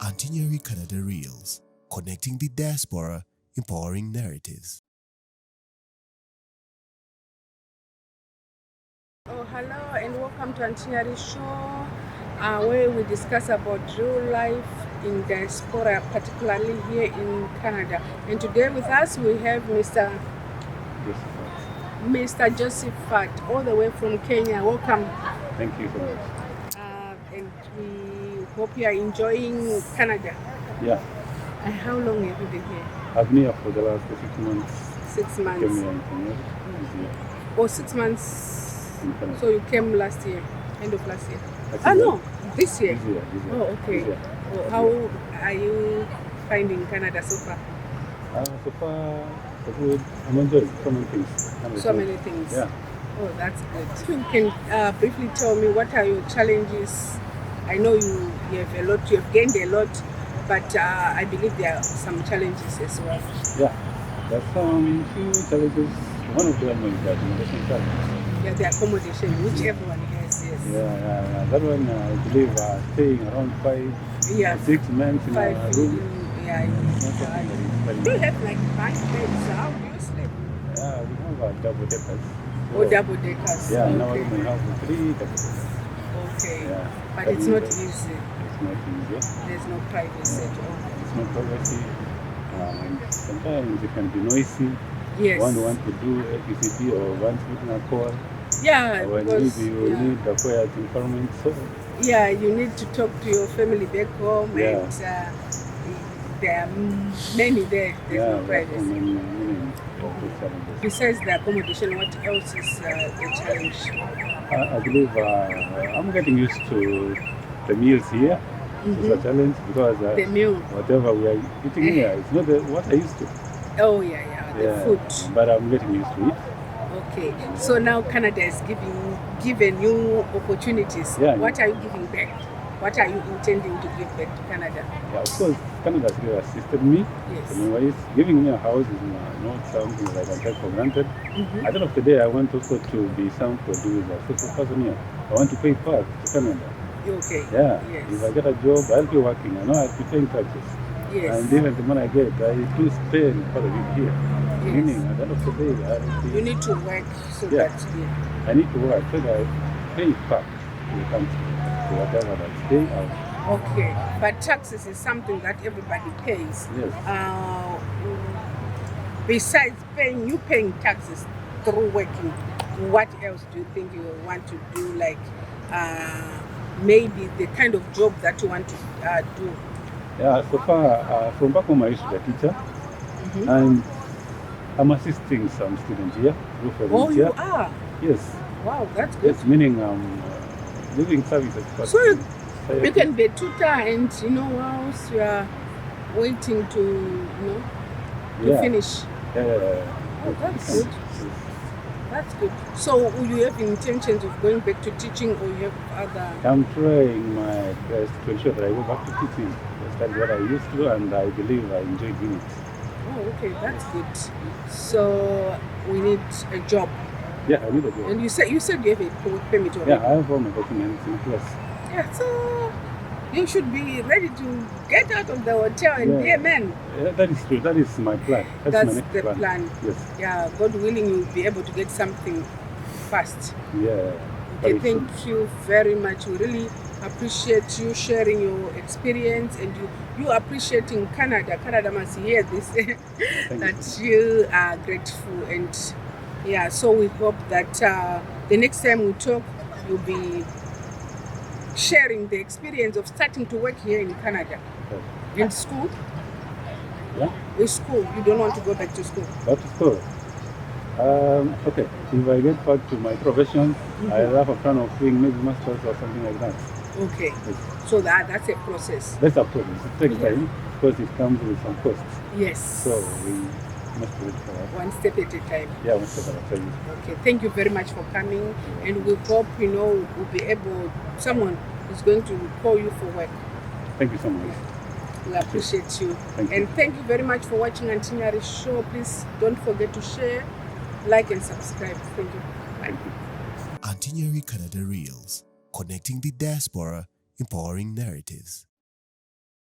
Auntie Nyari Canada Reels, connecting the diaspora, empowering narratives. Oh, hello and welcome to Auntie Nyari show, where we discuss about real life in diaspora, particularly here in Canada. And today with us we have Mr. Josphat, all the way from Kenya. Welcome. Thank you so much. And we hope you are enjoying Canada. Yeah, How long have you been here? I've been here for the last 6 months. 6 I months. came here in January this year. Oh, 6 months. In Canada. So you came last year, end of last year. Actually, No, this year. This year. Oh, okay. This year. Oh, how are you finding Canada so far? So far, so good. I'm enjoying so many things. So many things. Yeah. Oh, that's good. You can briefly tell me what are your challenges? I know you have a lot, you have gained a lot, but I believe there are some challenges as well. Yeah, there's some few challenges. One of them is the accommodation challenge. Yeah, the accommodation, which everyone has, yes. Yeah. That one, I believe, staying around 5 6 months in a room. Yeah, do you have like bunk beds? How do you sleep? Yeah, we have double deckers. Oh, double deckers. Yeah, okay. now we have 3 double deckers. Okay. Yeah. But it's not easy. It's not easy. There's no privacy at all. It's not privacy. And sometimes it can be noisy. Yes. One want to do APCP or one putting a call. Yeah, because you need a quiet environment. So yeah, you need to talk to your family back home, yeah. And there are many there. There's no privacy. Many Besides the accommodation, what else is a challenge? I believe I'm getting used to the meals here. It's a challenge because the meal, whatever we are eating here, it's not what I used to. Oh yeah, the food. But I'm getting used to it. Okay, so now Canada is given you opportunities. Yeah, what are you giving back? What are you intending to give back to Canada? Yeah, of course, Canada has really assisted me. Yes. Anyways, giving me a house is not something that I can take for granted. At the end of the day, I want also to be some producer. So for person here, I want to pay back to Canada. Okay. Yeah. Yes. If I get a job, I'll be working. I know I'll be paying taxes. Yes. And even the money I get, I do spend part of it here. Yes. Meaning, at the end of the day, you need to work so that I need to work so that I pay back to the country, to whatever that's paying out. Okay, but taxes is something that everybody pays. Yes. Besides paying taxes through working, what else do you think you want to do? Like maybe the kind of job that you want to do? Yeah, so far, from back home I used to be a teacher, and I'm assisting some students here. Oh, you are? Yes. Wow, that's good. Yes, meaning I'm giving services. So you can be a tutor and, whilst you are waiting to, finish. Oh, that's good. That's good. So you have intentions of going back to teaching, or you have other... I'm trying my best to ensure that I go back to teaching. That's what I used to, and I believe I enjoy doing it. Oh, okay, that's good. So we need a job. Yeah, I need a job. And you said you have a work permit already. Yeah, I have all my documents in place. Yeah, so you should be ready to get out of the hotel and be a man. Yeah, that is true. That is my plan. That's my next plan. Yes. Yeah, God willing, you'll be able to get something fast. Yeah. Okay, thank you very much. We really appreciate you sharing your experience, and you appreciating Canada. Canada must hear this, that you are grateful. And yeah, so we hope that the next time we talk, you'll be sharing the experience of starting to work here in Canada. Okay. In school? Yeah. In school, you don't want to go back to school? Back to school? Okay, if I get back to my profession, I have a plan of doing maybe masters or something like that. Okay. Yes. So that's a process. That's a process. It takes time because it comes with some costs. Yes. So we must wait for that. One step at a time. Yeah, one step at a time. Okay, thank you very much for coming, and we hope we'll be able. Someone is going to call you for work. Thank you so much. We appreciate you. Thank you. And thank you very much for watching Auntie Nyari show. Please don't forget to share, like, and subscribe. Thank you. Bye. Thank you. Auntie Nyari Canada Reels, connecting the diaspora, empowering narratives.